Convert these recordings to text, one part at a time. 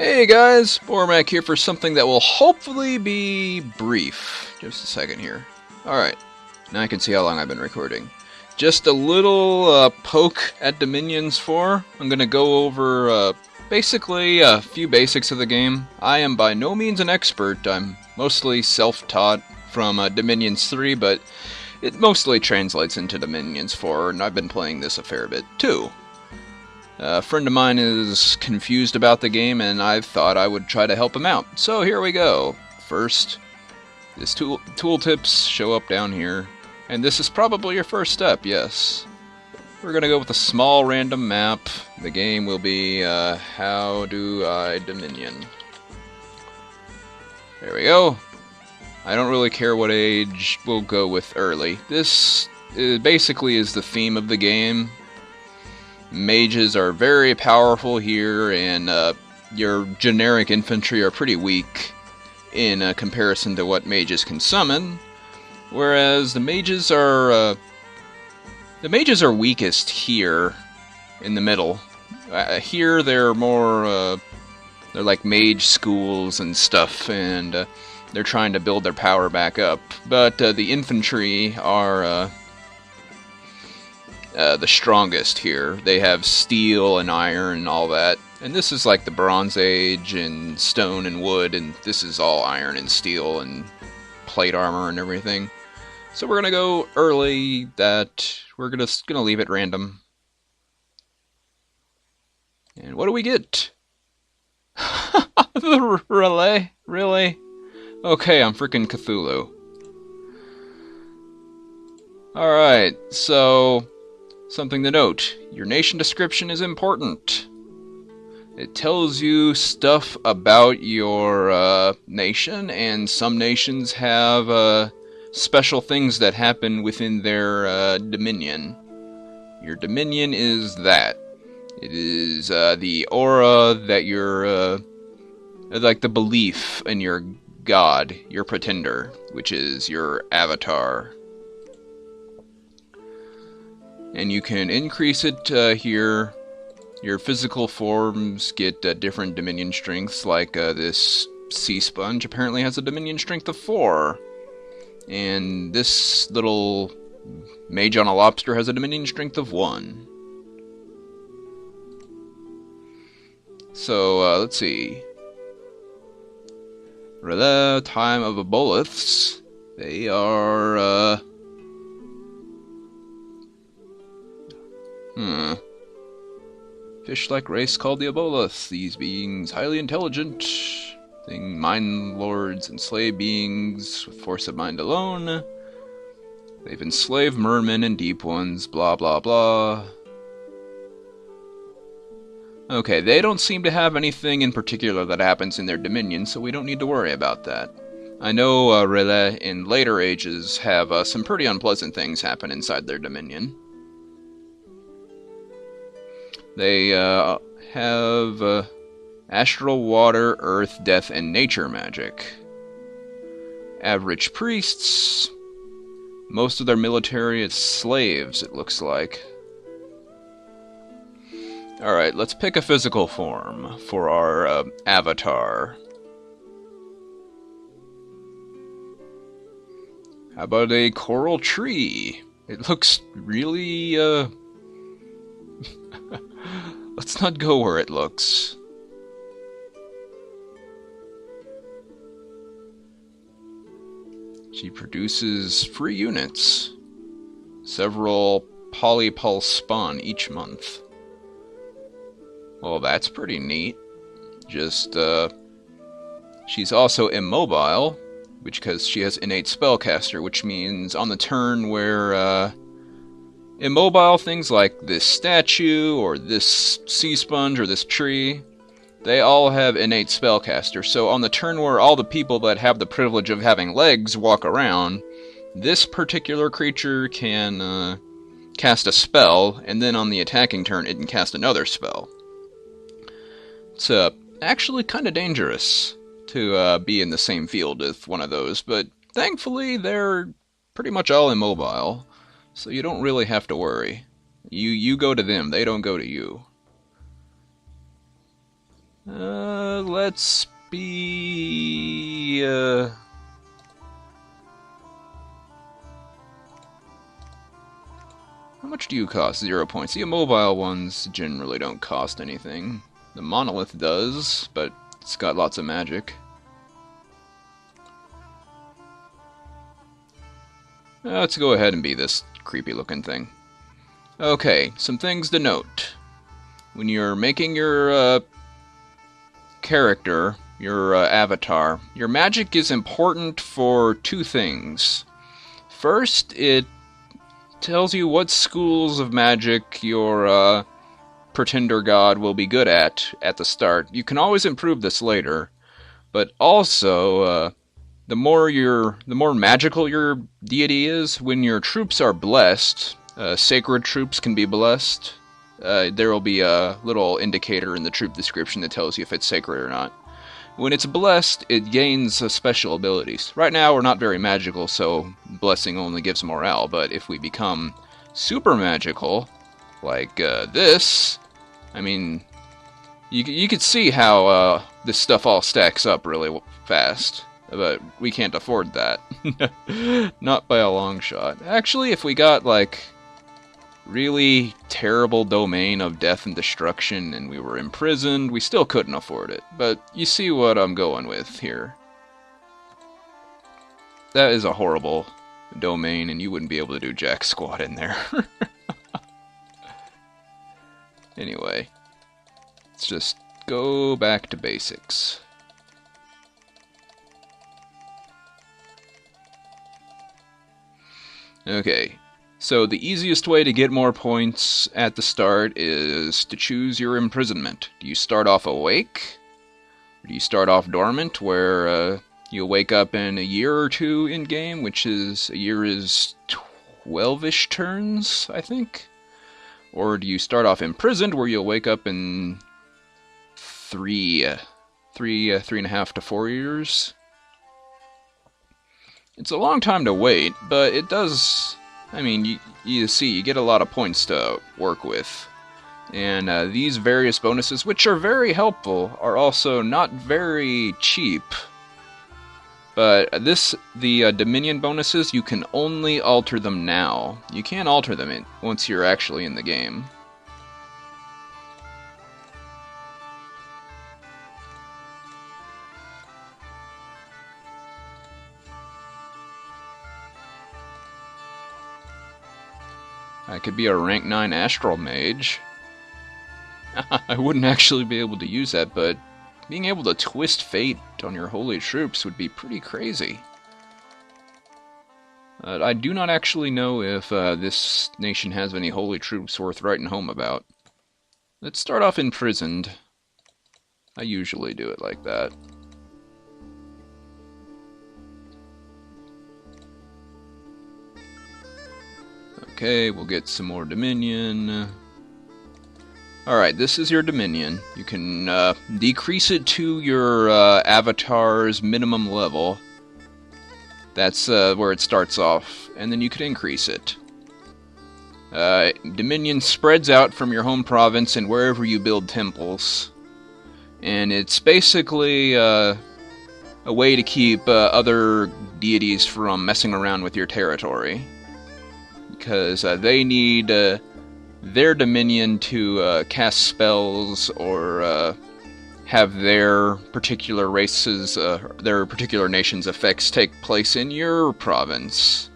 Hey guys, Bormac here for something that will hopefully be brief. Just a second here. Alright, now I can see how long I've been recording. Just a little poke at Dominions 4. I'm going to go over basically a few basics of the game. I am by no means an expert. I'm mostly self-taught from Dominions 3, but it mostly translates into Dominions 4, and I've been playing this a fair bit too. A friend of mine is confused about the game, and I thought I would try to help him out. So here we go. First, this tooltips show up down here. And this is probably your first step, yes. We're going to go with a small random map. The game will be, How Do I Dominion? There we go. I don't really care what age, we'll go with early. This basically is the theme of the game. Mages are very powerful here, and your generic infantry are pretty weak in comparison to what mages can summon. Whereas the mages are weakest here in the middle. Here they're more they're like mage schools and stuff, and they're trying to build their power back up. But the infantry are the strongest here. They have steel and iron and all that. And this is like the Bronze Age and stone and wood, and this is all iron and steel and plate armor and everything. So we're gonna go early. That we're gonna leave it random. And what do we get? The relay? Really? Okay, I'm freaking Cthulhu. Alright, so something to note. Your nation description is important. It tells you stuff about your nation, and some nations have special things that happen within their dominion. Your dominion is that. It is the aura that you're, like the belief in your god, your pretender, which is your avatar. And you can increase it here. Your physical forms get different dominion strengths, like this sea sponge apparently has a dominion strength of 4. And this little mage on a lobster has a dominion strength of 1. So, let's see. Relay time of aboleths. They are, Fish-like race called the aboleths. These beings highly intelligent. Mind lords enslave beings with force of mind alone. They've enslaved mermen and deep ones, blah blah blah. Okay, they don't seem to have anything in particular that happens in their dominion, so we don't need to worry about that. I know Relais in later ages have some pretty unpleasant things happen inside their dominion. They have astral, water, earth, death, and nature magic. Average priests. Most of their military is slaves, it looks like. Alright, let's pick a physical form for our avatar. How about a coral tree? It looks really, let's not go where it looks. She produces free units. Several polypulse spawn each month. Well, that's pretty neat. Just, she's also immobile, because she has innate spellcaster, which means on the turn where, immobile things like this statue, or this sea sponge, or this tree, they all have innate spellcaster. So on the turn where all the people that have the privilege of having legs walk around, this particular creature can cast a spell, and then on the attacking turn it can cast another spell. It's actually kind of dangerous to be in the same field with one of those, but thankfully they're pretty much all immobile, so you don't really have to worry. You go to them, they don't go to you. Let's be... How much do you cost? 0 points. The immobile ones generally don't cost anything. The monolith does, but it's got lots of magic. Let's go ahead and be this creepy looking thing. Okay, some things to note. When you're making your character, your avatar, your magic is important for two things. First, it tells you what schools of magic your pretender god will be good at the start. You can always improve this later, but also the more magical your deity is, when your troops are blessed, sacred troops can be blessed. There will be a little indicator in the troop description that tells you if it's sacred or not. When it's blessed, it gains special abilities. Right now, we're not very magical, so blessing only gives morale, but if we become super magical, like this, I mean, you could see how this stuff all stacks up really fast, but we can't afford that. Not by a long shot. Actually, if we got, like, really terrible domain of death and destruction and we were imprisoned, we still couldn't afford it. But you see what I'm going with here. That is a horrible domain and you wouldn't be able to do jack squat in there. Anyway, let's just go back to basics. Okay. So the easiest way to get more points at the start is to choose your imprisonment. Do you start off awake? Or do you start off dormant, where you'll wake up in a year or two in-game, which is, a year is 12-ish turns, I think? Or do you start off imprisoned, where you'll wake up in three and a half to 4 years? It's a long time to wait, but it does... I mean, you see, you get a lot of points to work with. And these various bonuses, which are very helpful, are also not very cheap. But the Dominion bonuses, you can only alter them now. You can't alter them once you're actually in the game. I could be a rank 9 Astral Mage. I wouldn't actually be able to use that, but being able to twist fate on your holy troops would be pretty crazy. I do not actually know if this nation has any holy troops worth writing home about. Let's start off imprisoned. I usually do it like that. Okay, we'll get some more Dominion. Alright, this is your Dominion. You can decrease it to your avatar's minimum level. That's where it starts off, and then you can increase it. Dominion spreads out from your home province and wherever you build temples. And it's basically a way to keep other deities from messing around with your territory. Because they need their dominion to cast spells or have their particular races, their particular nation's effects take place in your province.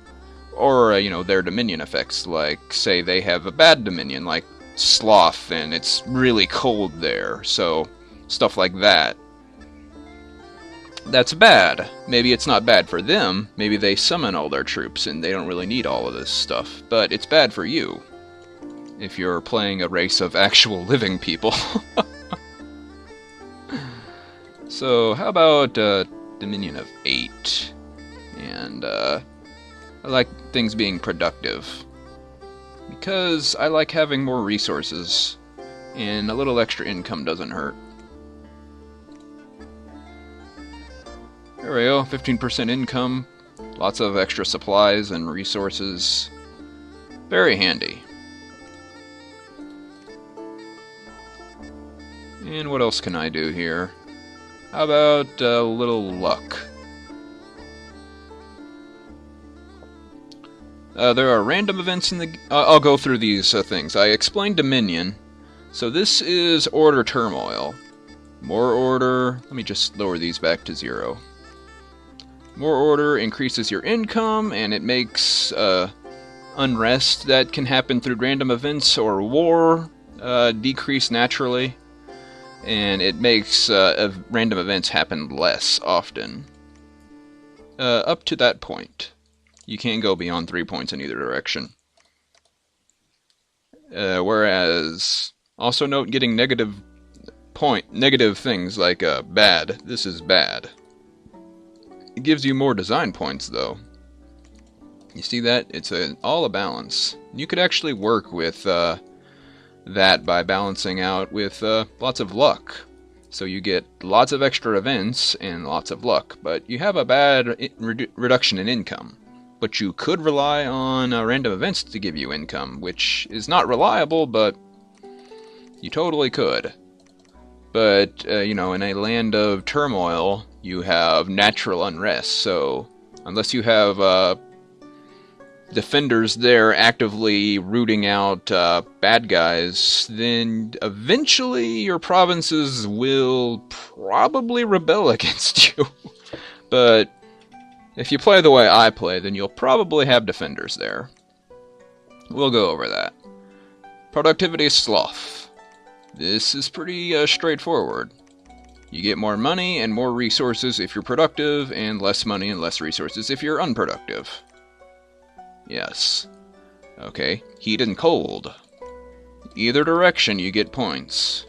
Or, you know, their dominion effects, like, say they have a bad dominion, like Sloth, and it's really cold there, so stuff like that. That's bad. Maybe it's not bad for them. Maybe they summon all their troops and they don't really need all of this stuff. But it's bad for you. If you're playing a race of actual living people. So, how about Dominion of 8? And I like things being productive. Because I like having more resources. And a little extra income doesn't hurt. There we go, 15% income, lots of extra supplies and resources. Very handy. And what else can I do here? How about a little luck? There are random events in the... I'll go through these things. I explained Dominion. So this is Order Turmoil. More order... Let me just lower these back to 0. More order increases your income, and it makes unrest that can happen through random events or war decrease naturally. And it makes random events happen less often. Up to that point. You can't go beyond 3 points in either direction. Whereas, also note getting negative things like bad. This is bad. It gives you more design points, though. You see that? It's all a balance. You could actually work with that by balancing out with lots of luck. So you get lots of extra events and lots of luck, but you have a bad reduction in income. But you could rely on random events to give you income, which is not reliable, but you totally could. But, you know, in a land of turmoil, you have natural unrest, so unless you have defenders there actively rooting out bad guys, then eventually your provinces will probably rebel against you. But if you play the way I play, then you'll probably have defenders there. We'll go over that. Productivity sloth. This is pretty straightforward. You get more money and more resources if you're productive, and less money and less resources if you're unproductive. Yes. Okay, heat and cold. Either direction you get points.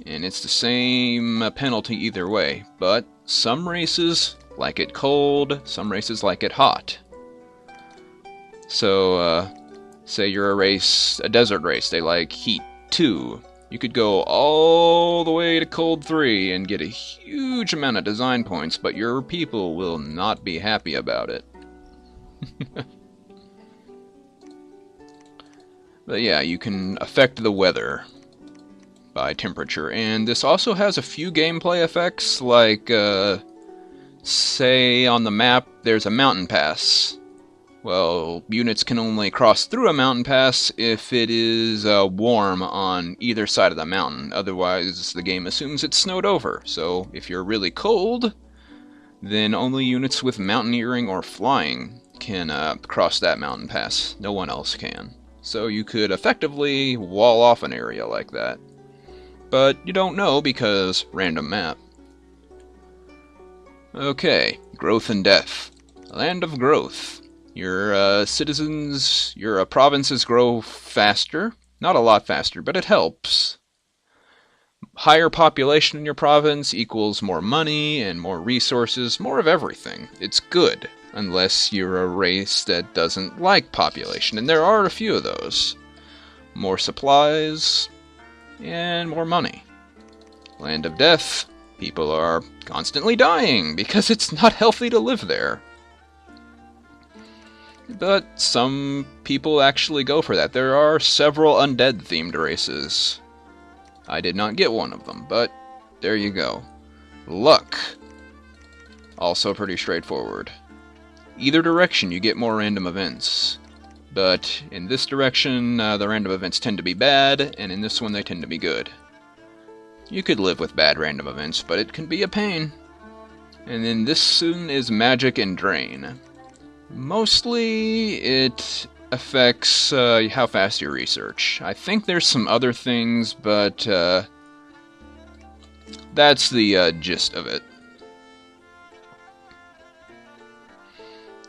And it's the same penalty either way, but some races like it cold, some races like it hot. So, say you're a desert race, they like heat 2. You could go all the way to cold 3 and get a huge amount of design points, but your people will not be happy about it. But yeah, you can affect the weather by temperature, and this also has a few gameplay effects, like, say on the map there's a mountain pass. Well, units can only cross through a mountain pass if it is warm on either side of the mountain. Otherwise, the game assumes it's snowed over. So, if you're really cold, then only units with mountaineering or flying can cross that mountain pass. No one else can. So you could effectively wall off an area like that. But you don't know because random map. Okay, growth and death. Land of growth. Your citizens, your provinces grow faster. Not a lot faster, but it helps. Higher population in your province equals more money and more resources, more of everything. It's good, unless you're a race that doesn't like population, and there are a few of those. More supplies, and more money. Land of death. People are constantly dying because it's not healthy to live there. But some people actually go for that. There are several undead-themed races. I did not get one of them, but there you go. Luck. Also pretty straightforward. Either direction you get more random events. But in this direction, the random events tend to be bad, and in this one they tend to be good. You could live with bad random events, but it can be a pain. And then this one is magic and drain. Mostly, it affects how fast you research. I think there's some other things, but that's the gist of it.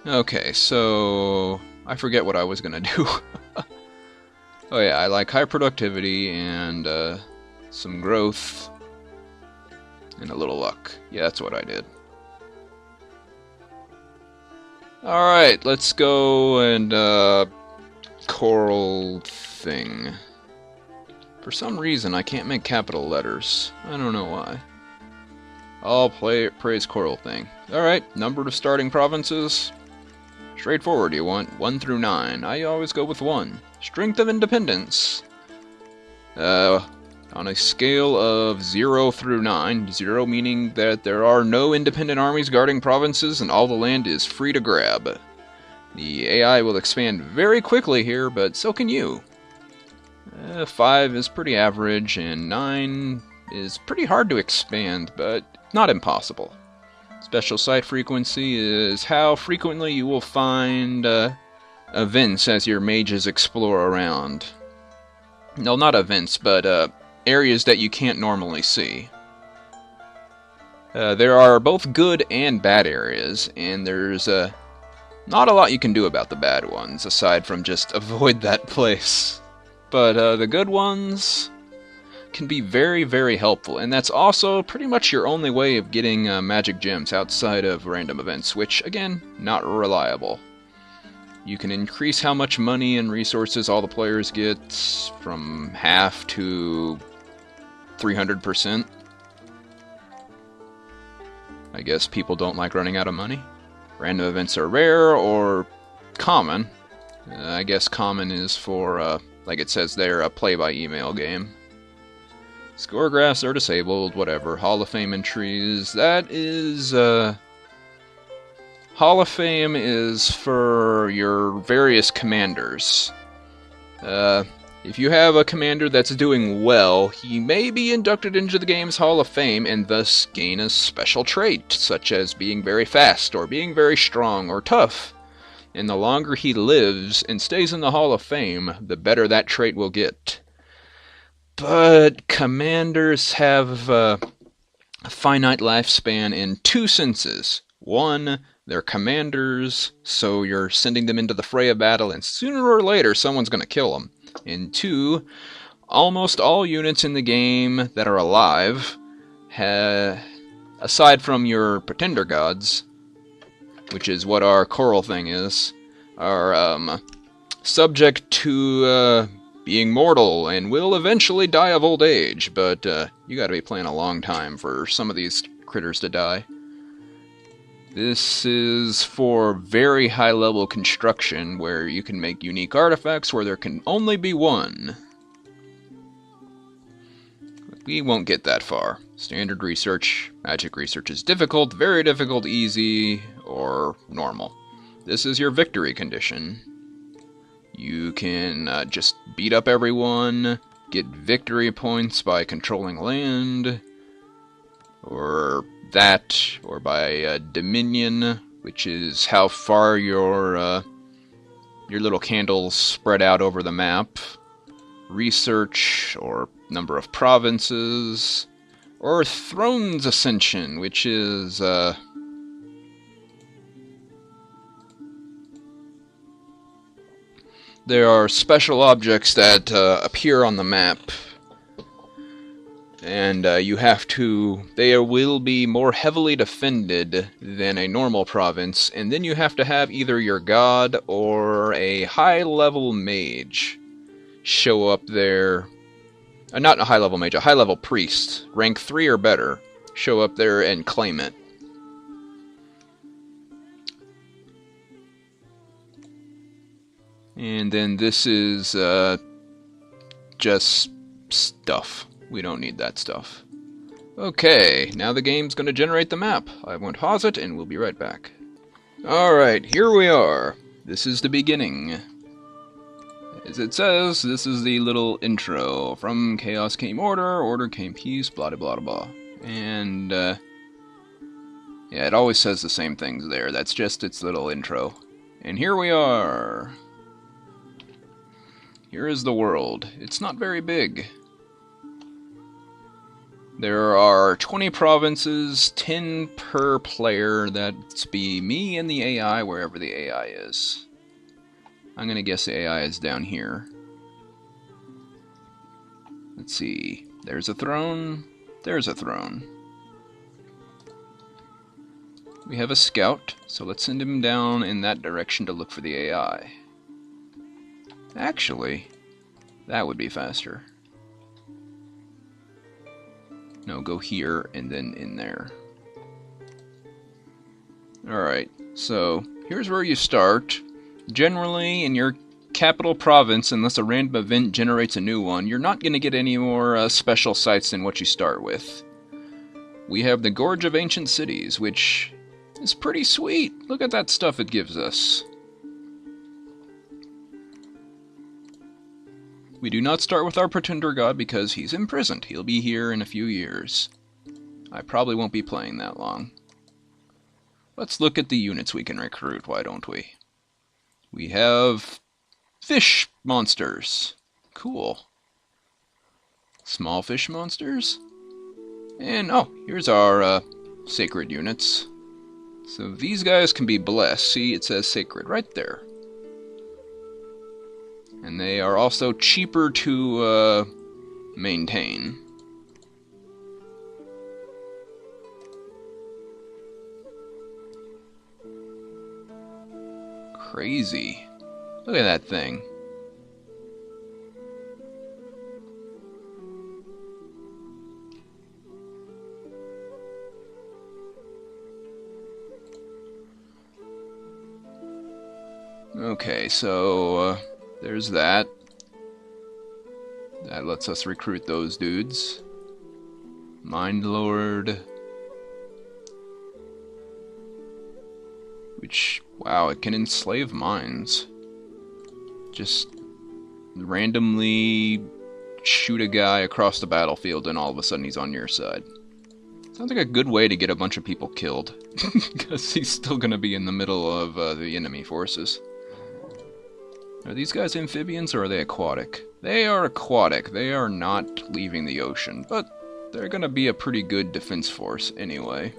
Okay, so I forget what I was gonna do. Oh yeah, I like high productivity and some growth and a little luck. Yeah, that's what I did. Alright, let's go and coral thing. For some reason, I can't make capital letters. I don't know why. I'll praise coral thing. Alright, number of starting provinces. Straightforward, you want 1 through 9. I always go with 1. Strength of independence. On a scale of 0 through 9, 0 meaning that there are no independent armies guarding provinces and all the land is free to grab. The AI will expand very quickly here, but so can you. 5 is pretty average, and 9 is pretty hard to expand, but not impossible. Special site frequency is how frequently you will find events as your mages explore around. No, not events, but areas that you can't normally see. There are both good and bad areas, and there's not a lot you can do about the bad ones, aside from just avoid that place. But the good ones can be very, very helpful, and that's also pretty much your only way of getting magic gems outside of random events, which, again, not reliable. You can increase how much money and resources all the players get from half to 300%. I guess people don't like running out of money. Random events are rare or common. I guess common is for, like it says there, a play-by-email game. Score graphs are disabled, whatever. Hall of Fame entries, that is, Hall of Fame is for your various commanders. If you have a commander that's doing well, he may be inducted into the game's Hall of Fame and thus gain a special trait, such as being very fast, or being very strong, or tough. And the longer he lives and stays in the Hall of Fame, the better that trait will get. But commanders have a finite lifespan in two senses. One, they're commanders, so you're sending them into the fray of battle, and sooner or later someone's going to kill them. And two, almost all units in the game that are alive, aside from your pretender gods, which is what our coral thing is, are subject to being mortal and will eventually die of old age, but you gotta be playing a long time for some of these critters to die. This is for very high-level construction, where you can make unique artifacts where there can only be one. We won't get that far. Standard research, magic research is difficult, very difficult, easy, or normal. This is your victory condition. You can just beat up everyone, get victory points by controlling land, or that, or by dominion, which is how far your little candles spread out over the map. Research, or number of provinces, or throne's ascension, which is there are special objects that appear on the map, and you have to, they will be more heavily defended than a normal province, and then you have to have either your god or a high-level mage show up there. Not a high-level mage, a high-level priest, rank 3 or better, show up there and claim it. And then this is just stuff. We don't need that stuff. Okay, now the game's going to generate the map. I won't pause it, and we'll be right back. Alright, here we are. This is the beginning. As it says, this is the little intro. From chaos came order, order came peace, blah blah blah blah. And, yeah, it always says the same things there. That's just its little intro. And here we are. Here is the world. It's not very big. There are 20 provinces, 10 per player. That's be me and the AI, wherever the AI is. I'm gonna guess the AI is down here. Let's see. There's a throne. There's a throne. We have a scout, so let's send him down in that direction to look for the AI. Actually, that would be faster. No, go here and then in there. Alright, so here's where you start. Generally, in your capital province unless a random event generates a new one. You're not going to get any more special sites than what you start with. We have the Gorge of Ancient Cities, which is pretty sweet. Look at that stuff it gives us. We do not start with our Pretender God because he's imprisoned. He'll be here in a few years. I probably won't be playing that long. Let's look at the units we can recruit, why don't we? We have fish monsters. Cool. Small fish monsters. And, oh, here's our sacred units. So these guys can be blessed. See, it says sacred right there. And they are also cheaper to maintain. Crazy. Look at that thing. Okay, so there's that. That lets us recruit those dudes. Mind Lord. Which, wow, it can enslave minds. Just randomly shoot a guy across the battlefield and all of a sudden he's on your side. Sounds like a good way to get a bunch of people killed. Because he's still going to be in the middle of the enemy forces. Are these guys amphibians or are they aquatic? They are aquatic. They are not leaving the ocean. But they're going to be a pretty good defense force anyway.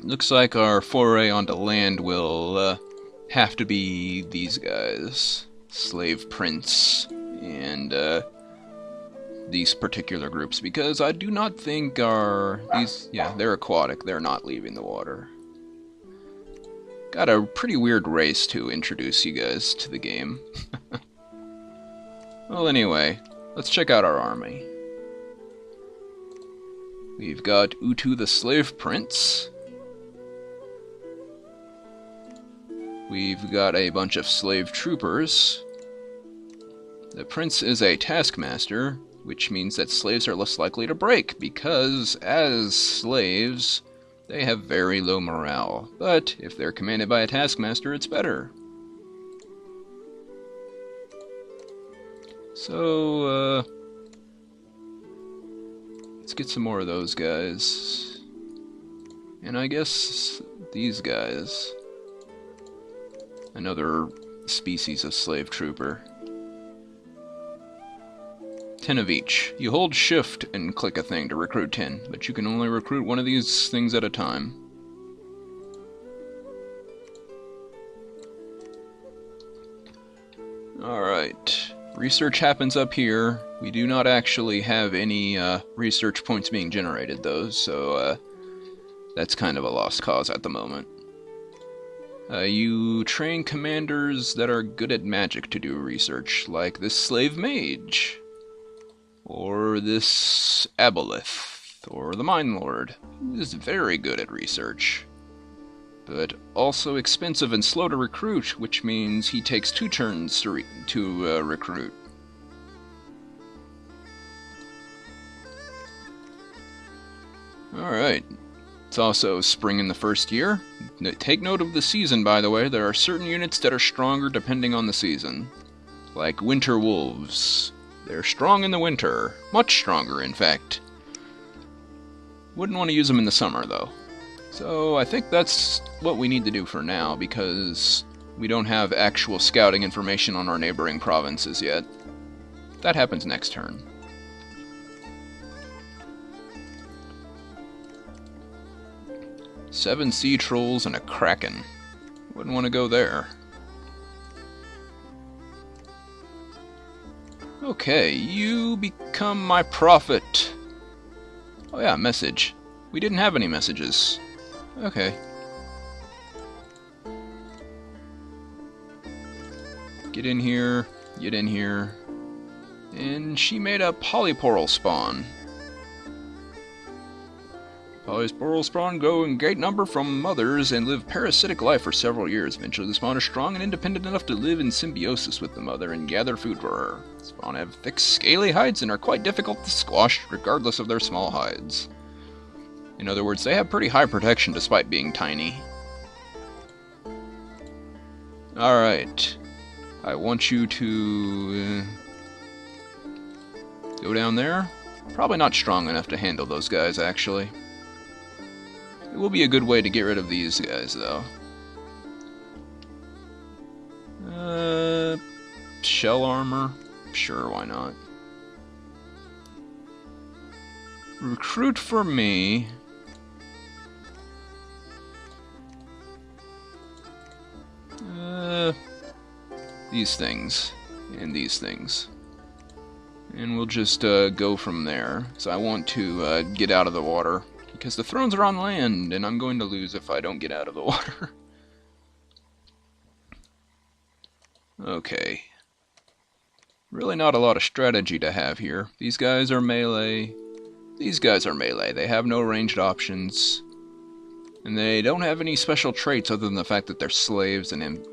Looks like our foray onto land will have to be these guys. Slave Prince and these particular groups. Because I do not think yeah, they're aquatic. They're not leaving the water. Got a pretty weird race to introduce you guys to the game. Well, anyway, let's check out our army. We've got Utu the Slave Prince. We've got a bunch of slave troopers. The prince is a taskmaster, which means that slaves are less likely to break, because as slaves, they have very low morale, but if they're commanded by a taskmaster, it's better. So, let's get some more of those guys. And I guess these guys. Another species of slave trooper. 10 of each. You hold shift and click a thing to recruit 10, but you can only recruit one of these things at a time. Alright. Research happens up here. We do not actually have any research points being generated though, so that's kind of a lost cause at the moment. You train commanders that are good at magic to do research, like this slave mage. Or this Aboleth, or the Mind Lord, who is very good at research. But also expensive and slow to recruit, which means he takes 2 turns to recruit. Alright. It's also spring in the first year. Take note of the season, by the way. There are certain units that are stronger depending on the season. Like Winter Wolves. They're strong in the winter. Much stronger, in fact. Wouldn't want to use them in the summer, though. So I think that's what we need to do for now, because we don't have actual scouting information on our neighboring provinces yet. That happens next turn. Seven sea trolls and a kraken. Wouldn't want to go there. Okay, you become my prophet. Oh yeah, message. We didn't have any messages. Okay. Get in here, get in here. And she made a polyporal spawn. Polysporal spawn grow in great number from mothers and live parasitic life for several years. Eventually, the spawn are strong and independent enough to live in symbiosis with the mother and gather food for her. The spawn have thick, scaly hides and are quite difficult to squash, regardless of their small hides. In other words, they have pretty high protection despite being tiny. Alright. I want you to go down there. Probably not strong enough to handle those guys, actually. It will be a good way to get rid of these guys, though. Shell armor? Sure, why not? Recruit for me. These things. And these things. And we'll just go from there. So I want to get out of the water. Because the thrones are on land, and I'm going to lose if I don't get out of the water. Okay. Really not a lot of strategy to have here. These guys are melee. These guys are melee. They have no ranged options. And they don't have any special traits other than the fact that they're slaves and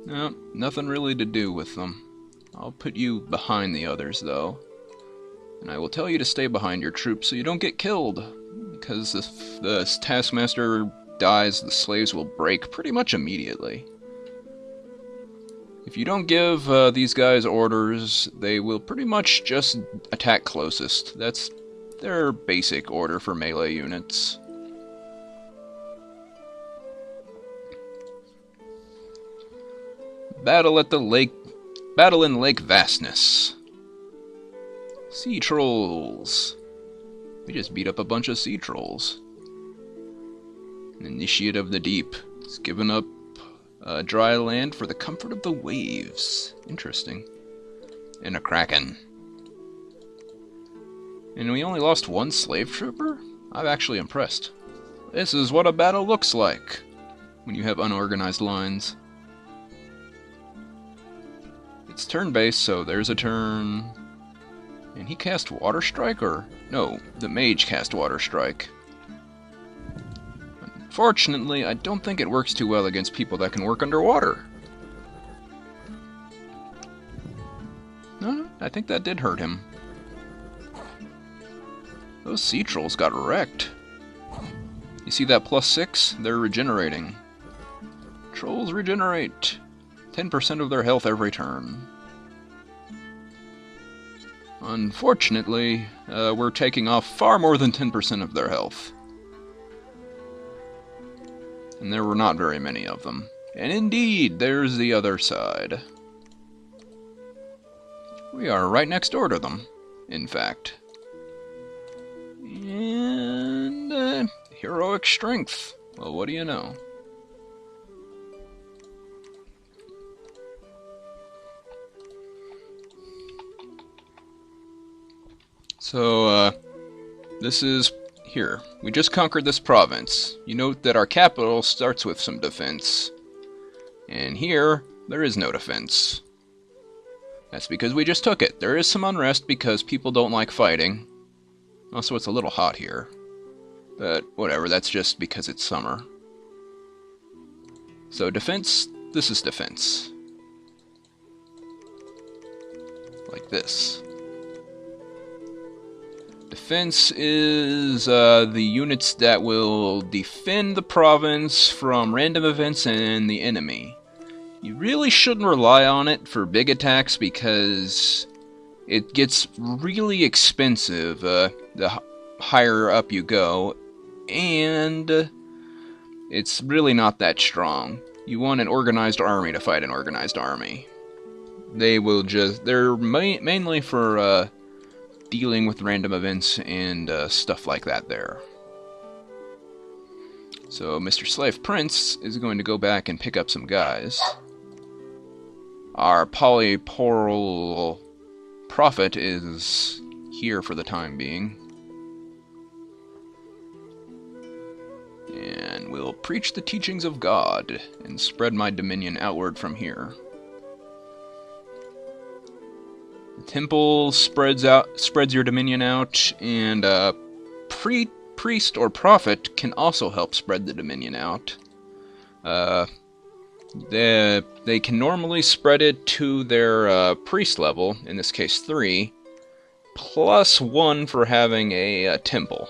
no, nothing really to do with them. I'll put you behind the others, though. And I will tell you to stay behind your troops so you don't get killed. Because if the taskmaster dies, the slaves will break pretty much immediately. If you don't give these guys orders, they will pretty much just attack closest. That's their basic order for melee units. Battle in Lake Vastness. Sea trolls. We just beat up a bunch of sea trolls. An initiate of the deep. It's given up dry land for the comfort of the waves. Interesting. And a kraken. And we only lost one slave trooper? I'm actually impressed. This is what a battle looks like when you have unorganized lines. It's turn-based, so there's a turn. And he cast Water Strike, or... No, the mage cast Water Strike. Unfortunately, I don't think it works too well against people that can work underwater. No, I think that did hurt him. Those sea trolls got wrecked. You see that +6? They're regenerating. Trolls regenerate. 10% of their health every turn. Unfortunately, we're taking off far more than 10% of their health. And there were not very many of them. And indeed, there's the other side. We are right next door to them, in fact. And heroic strength. Well, what do you know? So, this is here. We just conquered this province. You note that our capital starts with some defense. And here, there is no defense. That's because we just took it. There is some unrest because people don't like fighting. Also, it's a little hot here. But whatever, that's just because it's summer. So defense, this is defense. Like this. Defense is the units that will defend the province from random events and the enemy. You really shouldn't rely on it for big attacks because it gets really expensive the higher up you go, and it's really not that strong. You want an organized army to fight an organized army. They're mainly for dealing with random events and stuff like that there. So Mr. Slave Prince is going to go back and pick up some guys. Our polyporal prophet is here for the time being. And will preach the teachings of God and spread my dominion outward from here. The temple spreads your dominion out, and priest or prophet can also help spread the dominion out. They can normally spread it to their priest level, in this case 3, plus 1 for having a temple.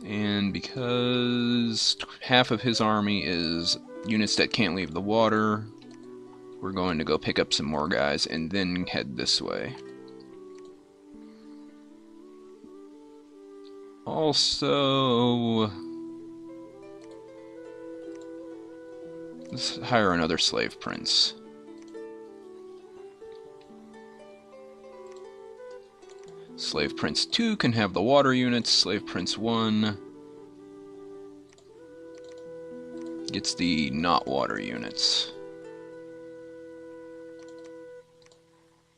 And because half of his army is units that can't leave the water, we're going to go pick up some more guys and then head this way. Also, let's hire another slave prince. Slave Prince 2 can have the water units. Slave Prince 1 gets the not water units.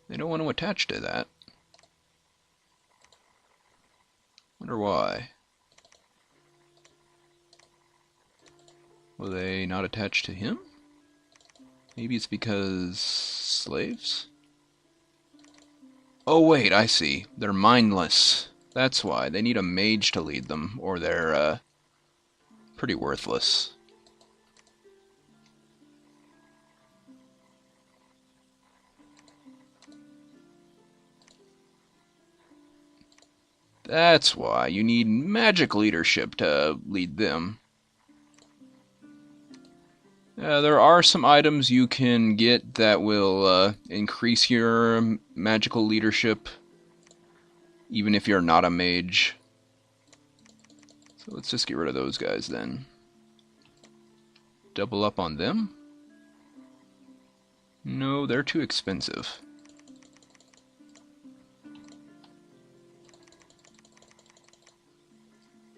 They don't want to attach to that. Wonder why. Will they not attach to him? Maybe it's because slaves? Oh wait, I see. They're mindless. That's why. They need a mage to lead them, or they're pretty worthless. That's why. You need magic leadership to lead them. There are some items you can get that will increase your magical leadership, even if you're not a mage. So let's just get rid of those guys then. Double up on them? No, they're too expensive.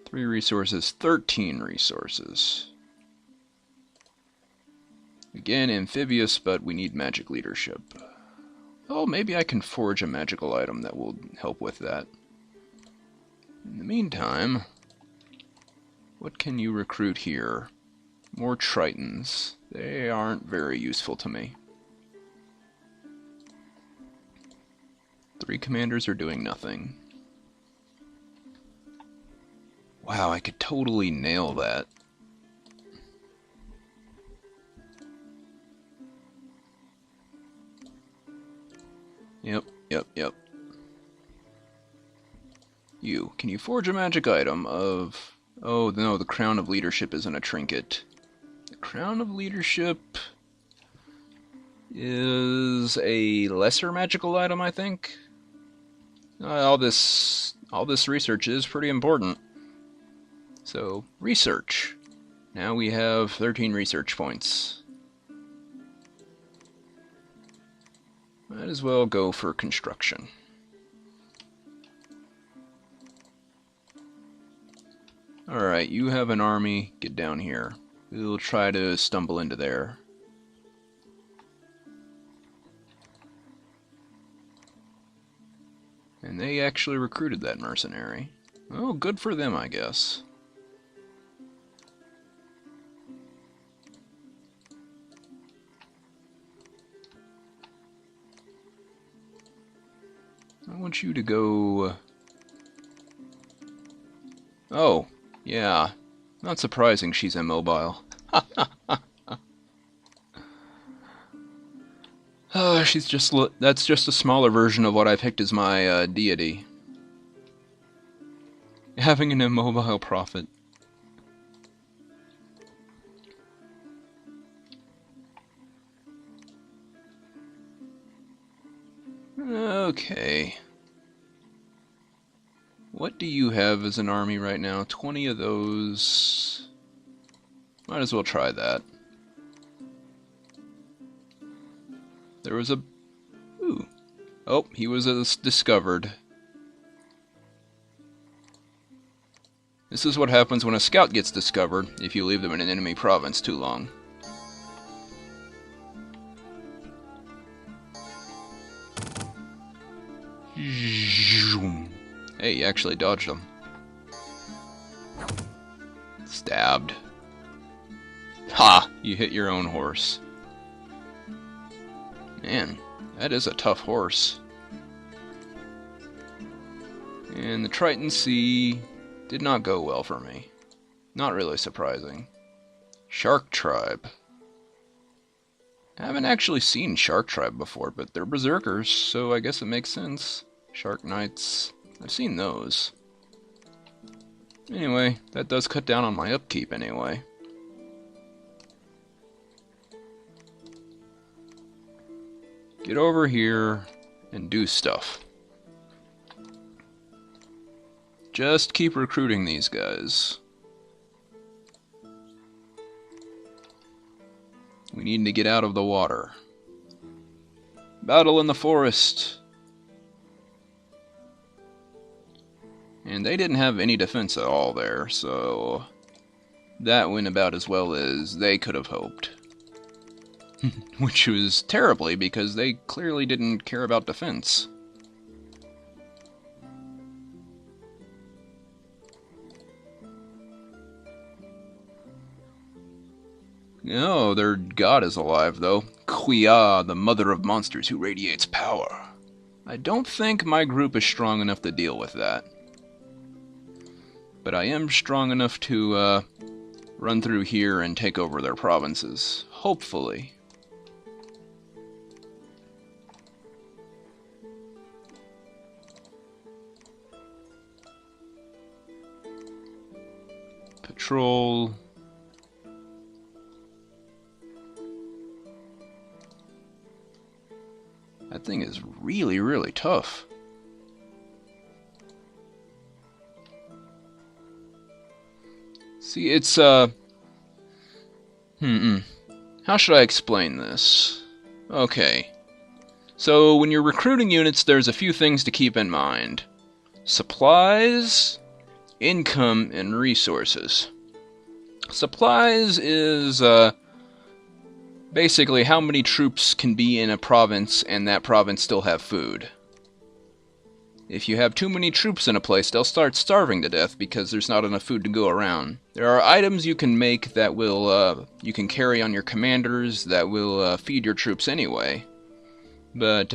Three resources, 13 resources. Again, amphibious, but we need magic leadership. Oh, maybe I can forge a magical item that will help with that. In the meantime, what can you recruit here? More Tritons. They aren't very useful to me. 3 commanders are doing nothing. Wow, I could totally nail that. Yep. Can you forge a magic item of... Oh, no, the Crown of Leadership isn't a trinket. The Crown of Leadership is a lesser magical item, I think. All this research is pretty important. So, research. Now we have 13 research points. Might as well go for construction. Alright, you have an army. Get down here. We'll try to stumble into there. And they actually recruited that mercenary. Oh, good for them, I guess. I want you to go... Oh, yeah. Not surprising she's immobile. She's just... That's just a smaller version of what I picked as my deity. Having an immobile prophet. Okay. What do you have as an army right now? 20 of those. Might as well try that. There was a... Ooh. Oh, he was discovered. This is what happens when a scout gets discovered, if you leave them in an enemy province too long. Hey, you actually dodged him. Stabbed. Ha! You hit your own horse. Man, that is a tough horse. And the Triton Sea did not go well for me. Not really surprising. Shark Tribe. I haven't actually seen Shark Tribe before, but they're berserkers, so I guess it makes sense. Shark Knights. I've seen those. Anyway, that does cut down on my upkeep anyway. Get over here and do stuff. Just keep recruiting these guys. We need to get out of the water. Battle in the forest. And they didn't have any defense at all there, so that went about as well as they could have hoped. Which was terribly, because they clearly didn't care about defense. No, their god is alive, though. Kuya, the mother of monsters who radiates power. I don't think my group is strong enough to deal with that. But I am strong enough to run through here and take over their provinces. Hopefully. Patrol. That thing is really, really tough. See, it's, How should I explain this? Okay. So, when you're recruiting units, there's a few things to keep in mind. Supplies, income, and resources. Supplies is, basically how many troops can be in a province and that province still have food. If you have too many troops in a place, they'll start starving to death because there's not enough food to go around. There are items you can make that will, you can carry on your commanders that will feed your troops anyway. But,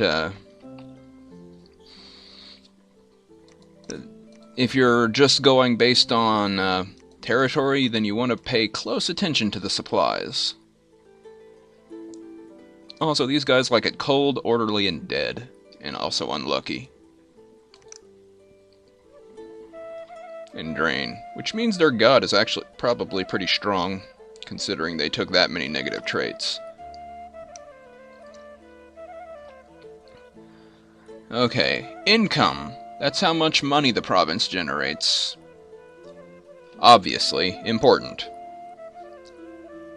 if you're just going based on territory, then you want to pay close attention to the supplies. Also, these guys like it cold, orderly, and dead. And also unlucky. And drain. Which means their god is actually probably pretty strong, considering they took that many negative traits. Okay, income. That's how much money the province generates. Obviously, important.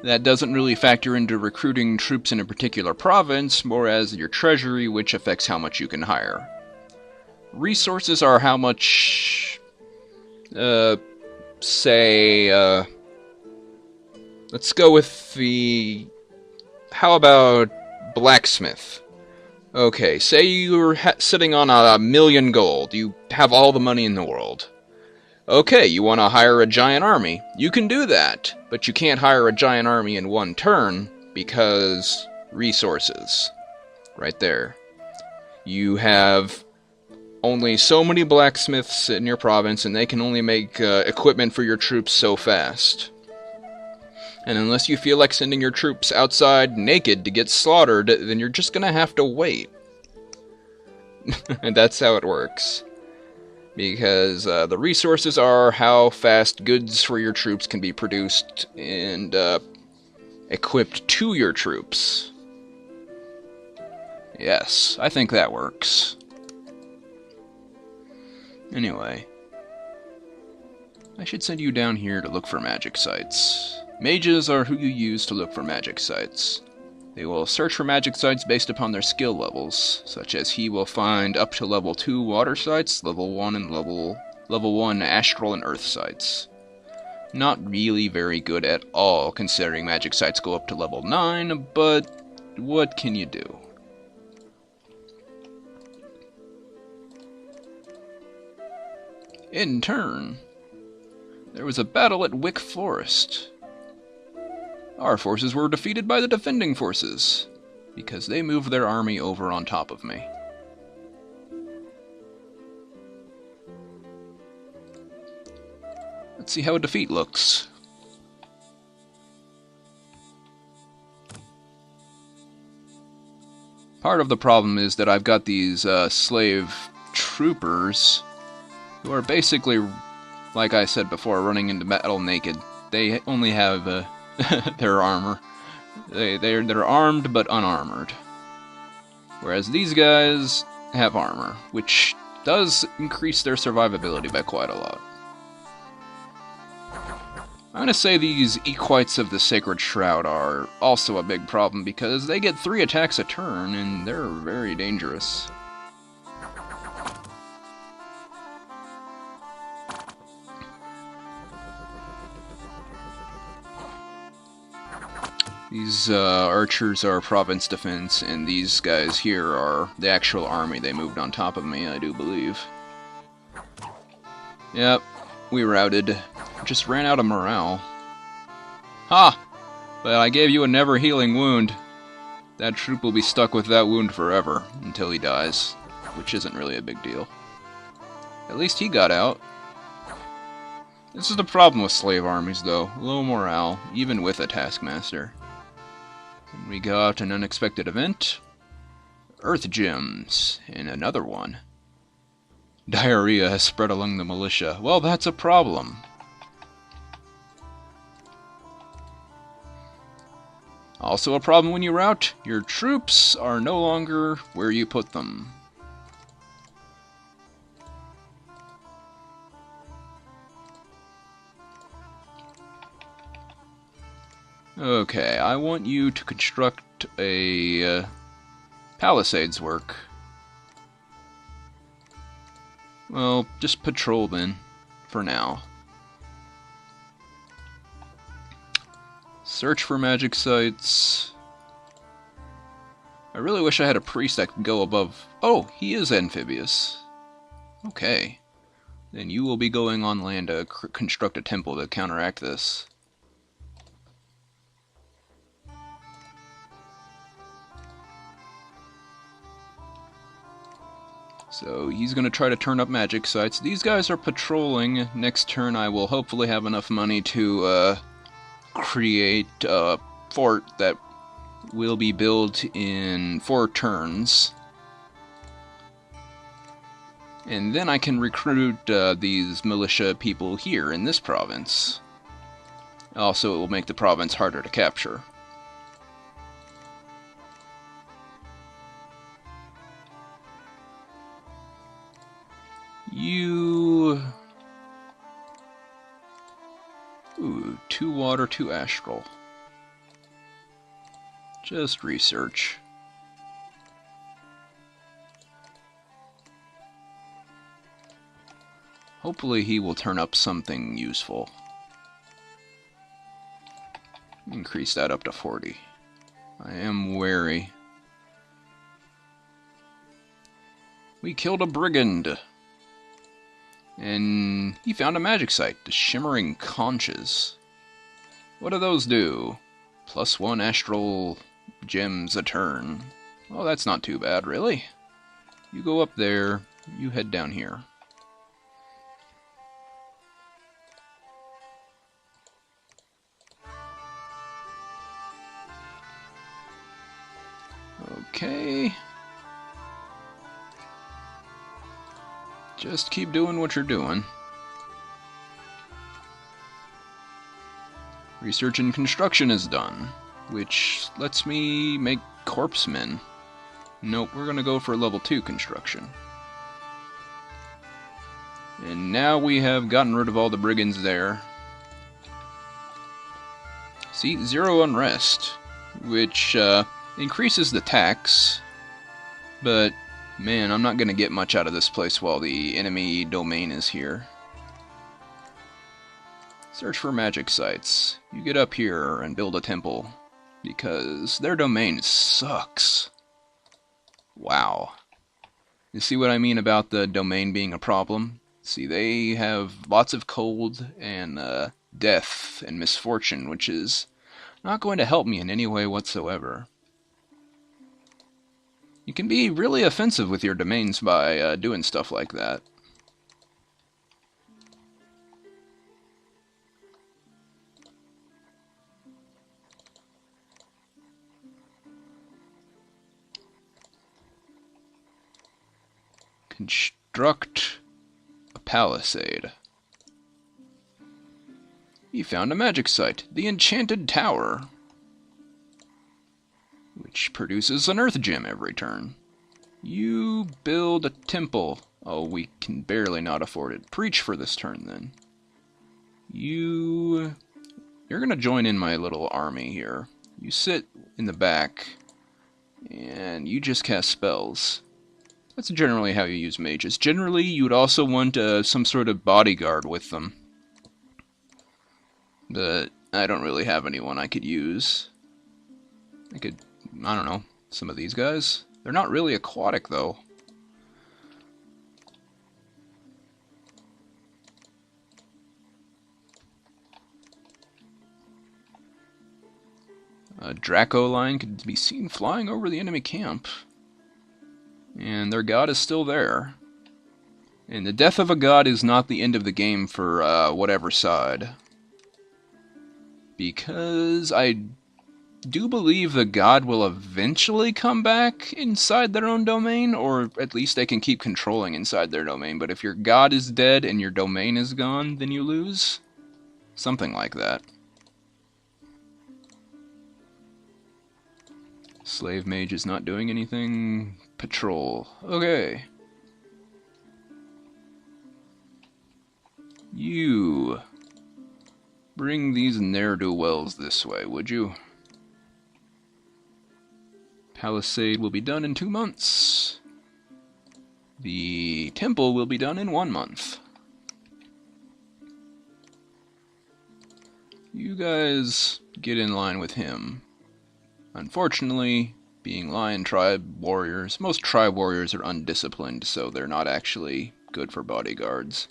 That doesn't really factor into recruiting troops in a particular province, more as your treasury, which affects how much you can hire. Resources are how much, let's go with how about blacksmith? Okay, say you're sitting on 1,000,000 gold, you have all the money in the world. Okay, you want to hire a giant army. You can do that, but you can't hire a giant army in one turn, because resources. Right there. You have only so many blacksmiths in your province, and they can only make equipment for your troops so fast. And unless you feel like sending your troops outside naked to get slaughtered, then you're just gonna have to wait. And that's how it works. Because the resources are how fast goods for your troops can be produced and equipped to your troops. Yes, I think that works. Anyway, I should send you down here to look for magic sites. Mages are who you use to look for magic sites. They will search for magic sites based upon their skill levels, such as he will find up to level 2 water sites, level 1 and level 1 astral and earth sites. Not really very good at all, considering magic sites go up to level 9, but what can you do? In turn, there was a battle at Wick Forest. Our forces were defeated by the defending forces, because they moved their army over on top of me. Let's see how a defeat looks. Part of the problem is that I've got these slave troopers who are basically, like I said before, running into battle naked. They only have their armor. They're armed but unarmored. Whereas these guys have armor, which does increase their survivability by quite a lot. I'm going to say these Equites of the Sacred Shroud are also a big problem because they get 3 attacks a turn and they're very dangerous. These archers are province defense, and these guys here are the actual army. They moved on top of me, I do believe. Yep, we routed. Just ran out of morale. Ha! But I gave you a never-healing wound. That troop will be stuck with that wound forever, until he dies. Which isn't really a big deal. At least he got out. This is the problem with slave armies, though. Low morale, even with a taskmaster. And we got an unexpected event. Earth gems, and another one. Diarrhea has spread among the militia. Well, that's a problem. Also a problem when you rout, your troops are no longer where you put them. Okay, I want you to construct a palisades work. Well, just patrol then, for now. Search for magic sites. I really wish I had a priest that could go above... Oh, he is amphibious. Okay. Then you will be going on land to construct a temple to counteract this. So he's going to try to turn up magic sites. These guys are patrolling. Next turn I will hopefully have enough money to create a fort that will be built in 4 turns. And then I can recruit these militia people here in this province. Also, it will make the province harder to capture. You... Ooh, 2 water, 2 astral. Just research. Hopefully he will turn up something useful. Increase that up to 40. I am wary. We killed a brigand. And he found a magic site, the Shimmering Conches. What do those do? +1 astral gems a turn. Well, that's not too bad, really. You go up there, you head down here. Okay. Just keep doing what you're doing. Research and construction is done, which lets me make corpsemen. Nope, we're gonna go for level 2 construction. And now we have gotten rid of all the brigands there. See, 0 unrest, which increases the tax, but man, I'm not gonna get much out of this place while the enemy domain is here. Search for magic sites. You get up here and build a temple, because their domain sucks. Wow. You see what I mean about the domain being a problem? See, they have lots of cold and death and misfortune, which is Not going to help me in any way whatsoever. You can be really offensive with your domains by doing stuff like that. Construct a palisade. You found a magic site, the Enchanted Tower, which produces an earth gem every turn. You build a temple. Oh, we can barely not afford it. Preach for this turn, then. You're gonna join in my little army here. You sit in the back, and you just cast spells. That's generally how you use mages. Generally, you would also want some sort of bodyguard with them. But I don't really have anyone I could use. I don't know, some of these guys? They're not really aquatic, though. A Draco line could be seen flying over the enemy camp. And their god is still there. And the death of a god is not the end of the game for whatever side. Because I do believe the god will eventually come back inside their own domain, or at least they can keep controlling inside their domain. But if your god is dead and your domain is gone, then you lose. Something like that. Slave mage is not doing anything. Patrol. Okay. You bring these ne'er-do-wells this way, would you? Palisade will be done in 2 months. The temple will be done in 1 month. You guys get in line with him. Unfortunately, being Lion Tribe warriors, most tribe warriors are undisciplined, so they're not actually good for bodyguards.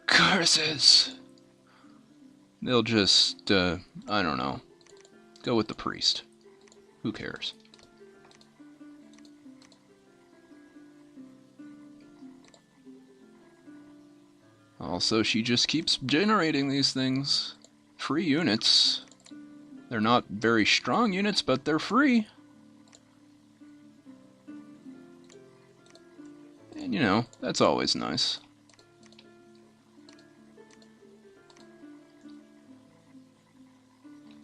Curses! They'll just, I don't know, go with the priest. Who cares? Also, she just keeps generating these things. Free units. They're not very strong units, but they're free. And, you know, that's always nice.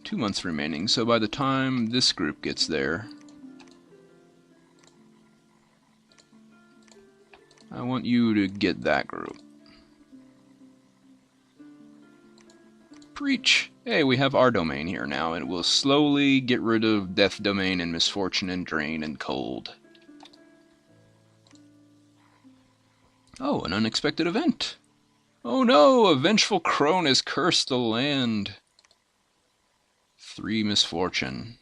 Two months remaining, so by the time this group gets there, I want you to get that group. Preach! Hey, we have our domain here now, and we'll slowly get rid of Death Domain and Misfortune and Drain and Cold. Oh, an unexpected event! Oh no, a vengeful crone has cursed the land. 3 misfortune.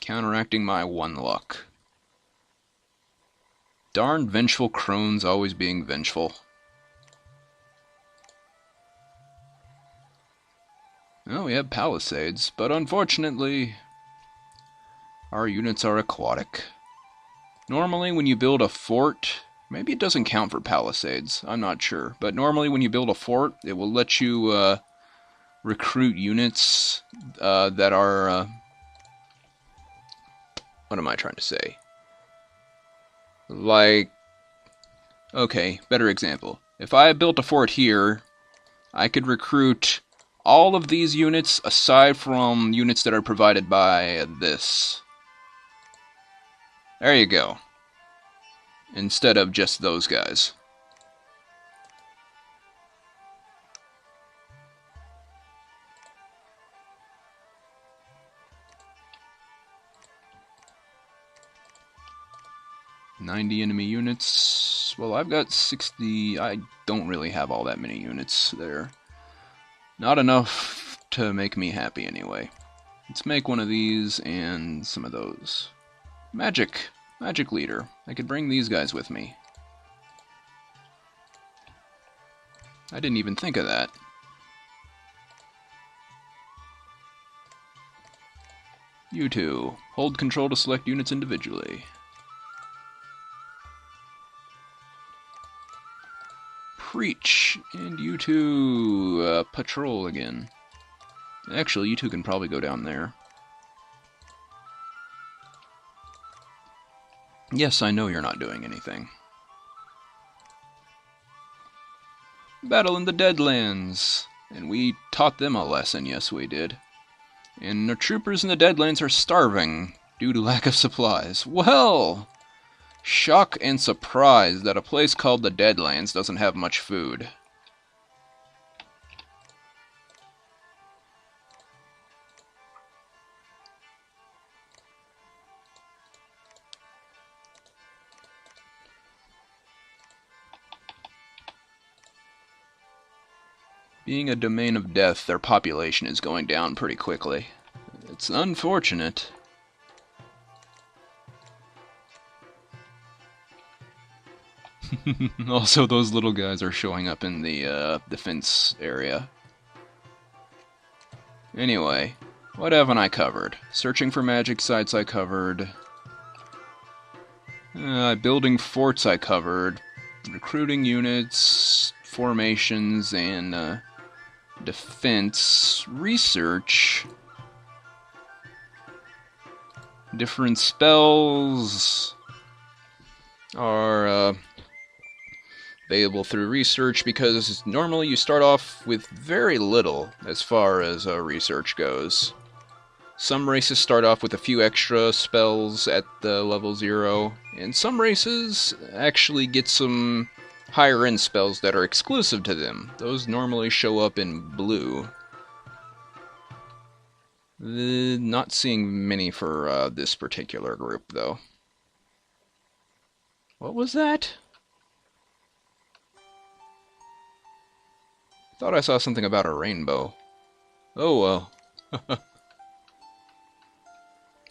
Counteracting my 1 luck. Darn vengeful crones always being vengeful. Oh, we have palisades, but unfortunately, our units are aquatic. Normally when you build a fort, maybe it doesn't count for palisades, I'm not sure, but normally when you build a fort, it will let you recruit units that are, what am I trying to say? Like, okay, better example. If I built a fort here, I could recruit all of these units aside from units that are provided by this. There you go. Instead of just those guys. "90 enemy units." Well, I've got 60. I don't really have all that many units there. Not enough to make me happy anyway. Let's make one of these and some of those. Magic. Magic leader. I could bring these guys with me. I didn't even think of that. You two. Hold control to select units individually. Preach! And you two patrol again. Actually, you two can probably go down there. Yes, I know you're not doing anything. Battle in the Deadlands! And we taught them a lesson, yes we did. And the troopers in the Deadlands are starving due to lack of supplies. Well! Shock and surprise that a place called the Deadlands doesn't have much food. Being a domain of death, their population is going down pretty quickly. It's unfortunate. Also, those little guys are showing up in the defense area. Anyway, what haven't I covered? Searching for magic sites I covered. Building forts I covered. Recruiting units, formations, and defense. Research. Different spells are available through research, because normally you start off with very little as far as research goes. Some races start off with a few extra spells at the level 0, and some races actually get some higher end spells that are exclusive to them. Those normally show up in blue. Not seeing many for this particular group, though. What was that? Thought I saw something about a rainbow. Oh well.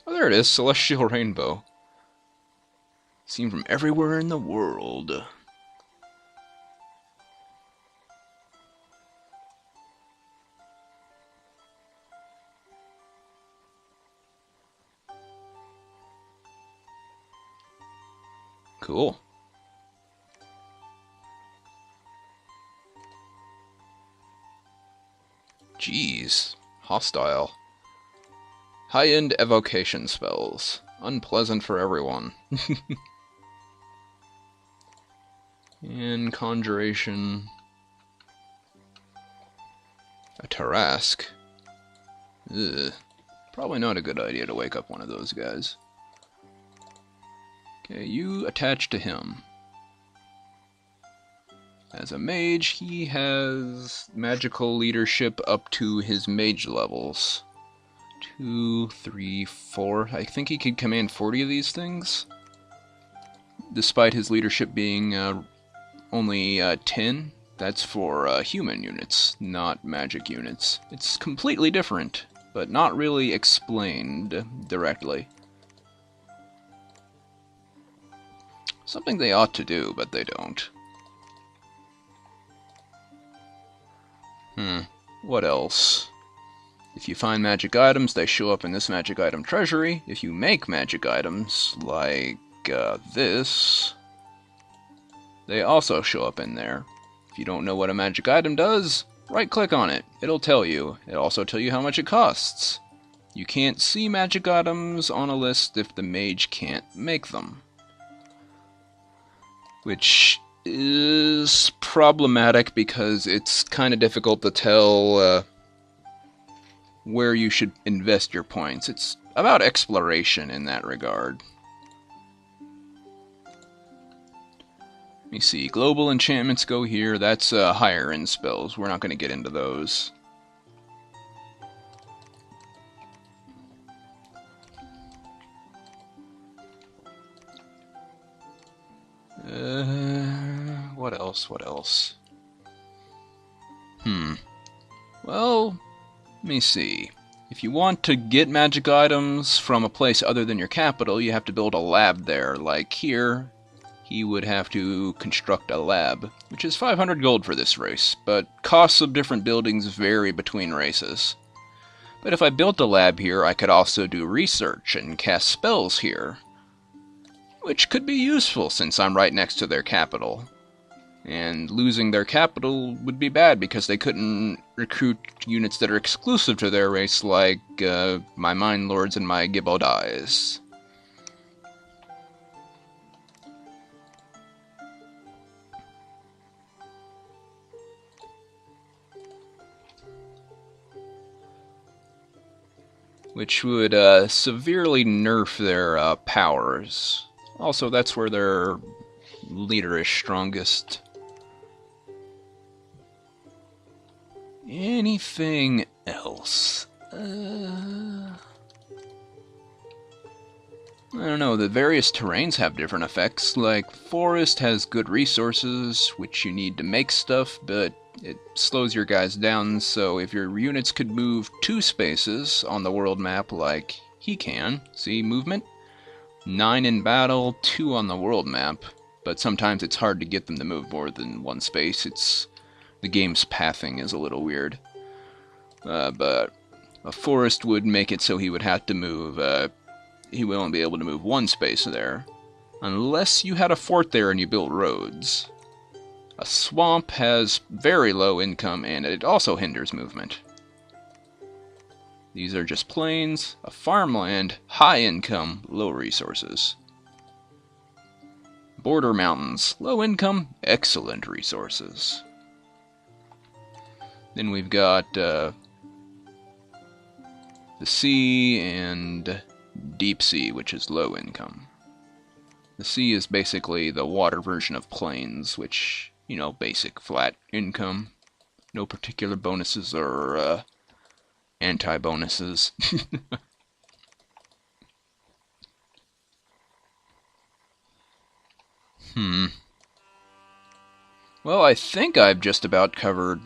Oh, there it is, Celestial Rainbow. Seen from everywhere in the world. Cool. Jeez. Hostile. High-end evocation spells. Unpleasant for everyone. And conjuration. A Tarask. Ugh. Probably not a good idea to wake up one of those guys. Okay, you attach to him. As a mage, he has magical leadership up to his mage levels. 2, 3, 4. I think he could command 40 of these things. Despite his leadership being only 10. That's for human units, not magic units. It's completely different, but not really explained directly. Something they ought to do, but they don't. What else? If you find magic items, they show up in this magic item treasury. If you make magic items, like this, they also show up in there. If you don't know what a magic item does, right-click on it. It'll tell you. It'll also tell you how much it costs. You can't see magic items on a list if the mage can't make them. Which is problematic because it's kind of difficult to tell where you should invest your points. It's about exploration in that regard. Let me see. Global enchantments go here. That's higher end spells. We're not going to get into those. What else? What else? Well, let me see. If you want to get magic items from a place other than your capital, you have to build a lab there. Like here, he would have to construct a lab, which is 500 gold for this race, but costs of different buildings vary between races. But if I built a lab here, I could also do research and cast spells here, which could be useful since I'm right next to their capital. And losing their capital would be bad because they couldn't recruit units that are exclusive to their race, like my Mind Lords and my Gibbodais. Which would severely nerf their powers. Also, that's where their leader is strongest. Anything else? I don't know, the various terrains have different effects. Like, forest has good resources, which you need to make stuff, but it slows your guys down, so if your units could move 2 spaces on the world map like he can, see, movement? 9 in battle, 2 on the world map, but sometimes it's hard to get them to move more than 1 space. The game's pathing is a little weird. But a forest would make it so he would have to move, he would only be able to move 1 space there. Unless you had a fort there and you built roads. A swamp has very low income and it also hinders movement. These are just plains. A farmland, high income, low resources. Border mountains, low income, excellent resources. Then we've got the sea and deep sea, which is low income. The sea is basically the water version of plains, which, you know, basic flat income. No particular bonuses or anti-bonuses. Well, I think I've just about covered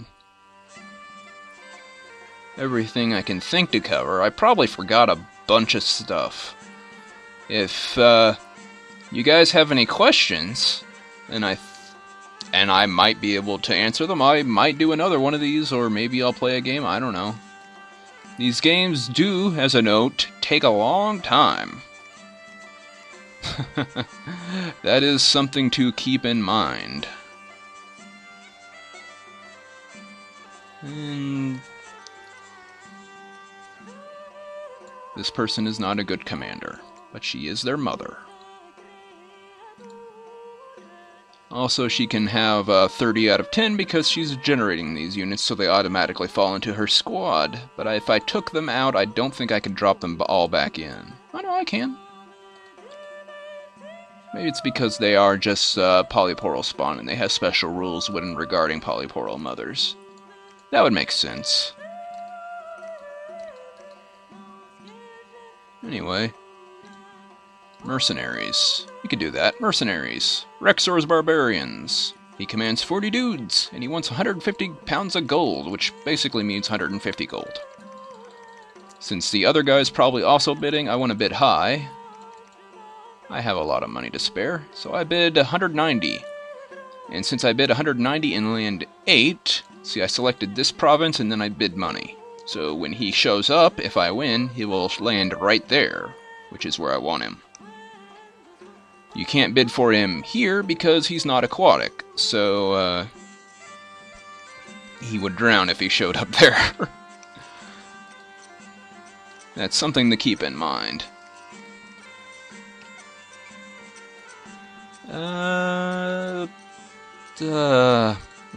everything I can think to cover. I probably forgot a bunch of stuff. If you guys have any questions, and I might be able to answer them, I might do another one of these, or maybe I'll play a game, I don't know. These games do, as a note, take a long time. That is something to keep in mind. And this person is not a good commander, but she is their mother. Also, she can have 30 out of 10 because she's generating these units, so they automatically fall into her squad. But if I took them out, I don't think I could drop them all back in. Oh no, I can. Maybe it's because they are just polyporal spawn and they have special rules when regarding polyporal mothers. That would make sense. Anyway. Mercenaries. We could do that. Mercenaries. Rexor's Barbarians. He commands 40 dudes, and he wants 150 pounds of gold, which basically means 150 gold. Since the other guy's probably also bidding, I want to bid high. I have a lot of money to spare, so I bid 190. And since I bid 190 in land 8, see, I selected this province and then I bid money. So when he shows up, if I win, he will land right there, which is where I want him. You can't bid for him here because he's not aquatic, so he would drown if he showed up there. That's something to keep in mind. Let's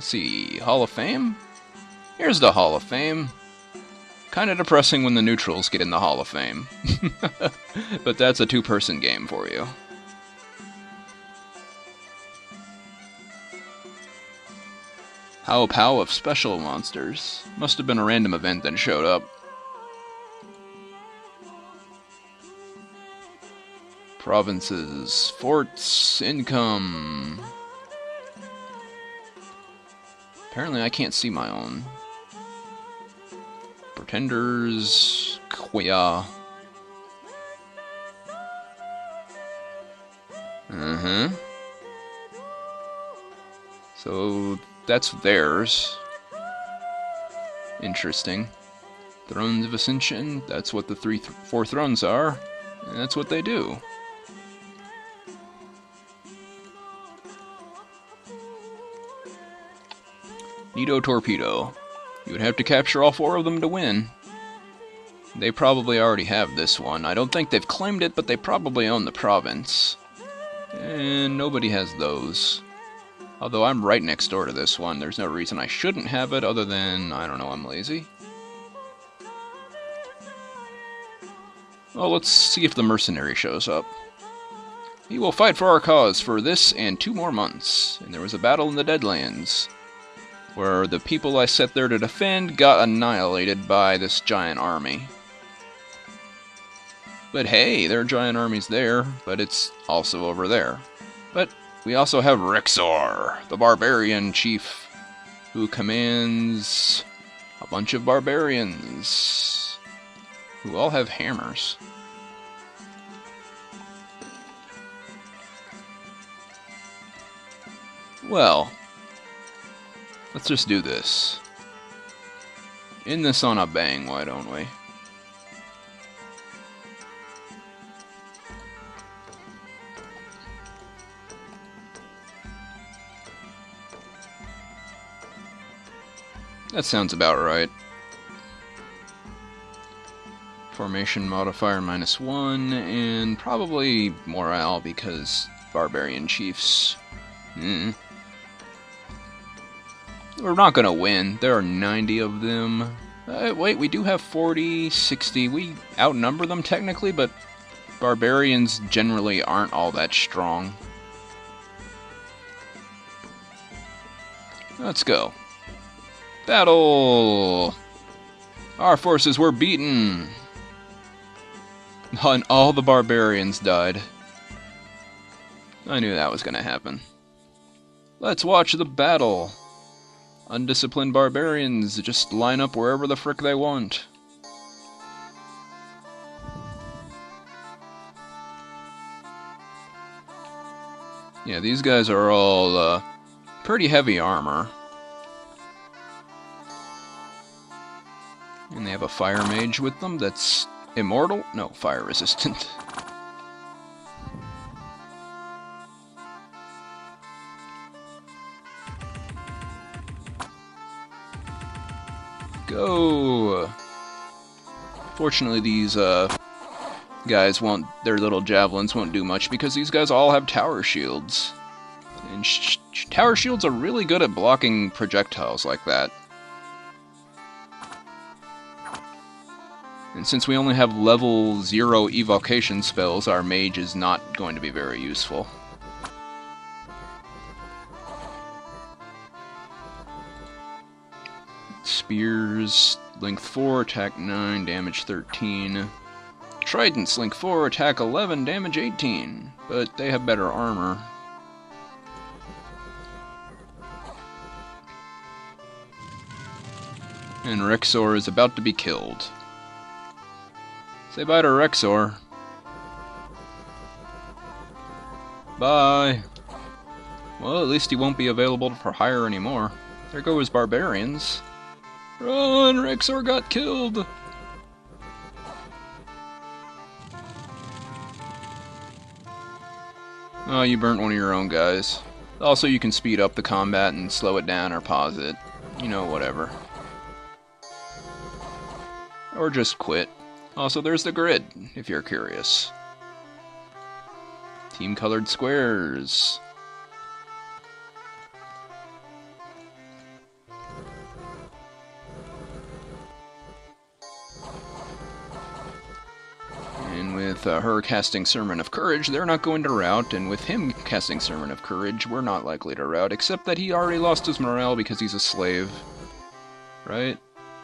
see, Hall of Fame? Here's the Hall of Fame. Kinda depressing when the neutrals get in the Hall of Fame. But that's a 2-person game for you. How Pow of Special Monsters. Must have been a random event that showed up. Provinces, forts, income. Apparently I can't see my own. Pretenders, Quia. So that's theirs. Interesting. Thrones of Ascension, that's what the four thrones are, and that's what they do. Nido Torpedo. You would have to capture all four of them to win. They probably already have this one. I don't think they've claimed it, but they probably own the province. And nobody has those. Although I'm right next door to this one, there's no reason I shouldn't have it other than, I don't know, I'm lazy. Well, let's see if the mercenary shows up. He will fight for our cause for this and 2 more months. And there was a battle in the Deadlands, where the people I set there to defend got annihilated by this giant army. But hey, there are giant armies there, but it's also over there. But we also have Rexor, the barbarian chief, who commands a bunch of barbarians, who all have hammers. Well, let's just do this. End this on a bang, why don't we? That sounds about right. Formation modifier -1, and probably morale because barbarian chiefs. We're not gonna win. There are 90 of them. Wait, we do have 40, 60. We outnumber them technically, but barbarians generally aren't all that strong. Let's go. Battle! Our forces were beaten! And all the barbarians died. I knew that was gonna happen. Let's watch the battle! Undisciplined barbarians just line up wherever the frick they want. Yeah, these guys are all pretty heavy armor. And they have a fire mage with them that's immortal? No, fire resistant. Go! Fortunately, these guys won't, their little javelins won't do much because these guys all have tower shields. And tower shields are really good at blocking projectiles like that. And since we only have level 0 evocation spells, our mage is not going to be very useful. Spears, length 4, attack 9, damage 13. Tridents, length 4, attack 11, damage 18. But they have better armor. And Rexor is about to be killed. Say bye to Rexor. Bye. Well, at least he won't be available for hire anymore. There go his barbarians. Run! Rexor got killed! Oh, you burnt one of your own guys. Also, you can speed up the combat and slow it down or pause it. You know, whatever. Or just quit. Also, there's the grid, if you're curious. Team-colored squares. And with her casting Sermon of Courage, they're not going to rout, and with him casting Sermon of Courage, we're not likely to rout, except that he already lost his morale because he's a slave. Right?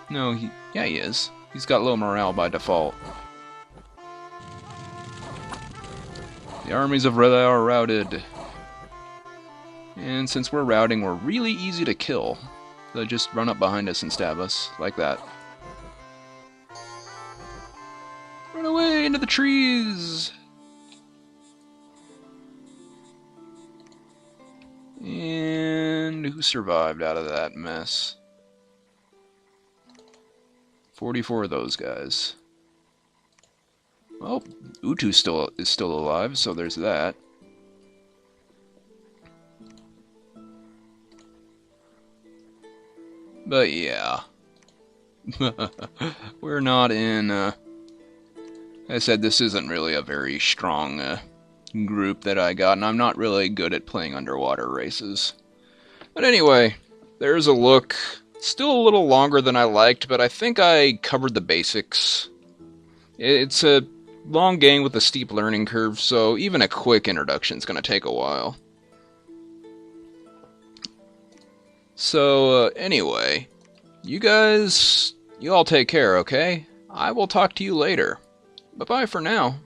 No, yeah, he is. He's got low morale by default. The armies of Reda are routed. And since we're routing, we're really easy to kill. They'll just run up behind us and stab us, like that. Run away into the trees! And who survived out of that mess? 44 of those guys. Well, Utu is still alive, so there's that. But yeah. We're not in, I said this isn't really a very strong group that I got, and I'm not really good at playing underwater races. But anyway, there's a look. Still a little longer than I liked, but I think I covered the basics. It's a long game with a steep learning curve, so even a quick introduction is going to take a while. So, anyway, you all take care, okay? I will talk to you later. Bye-bye for now.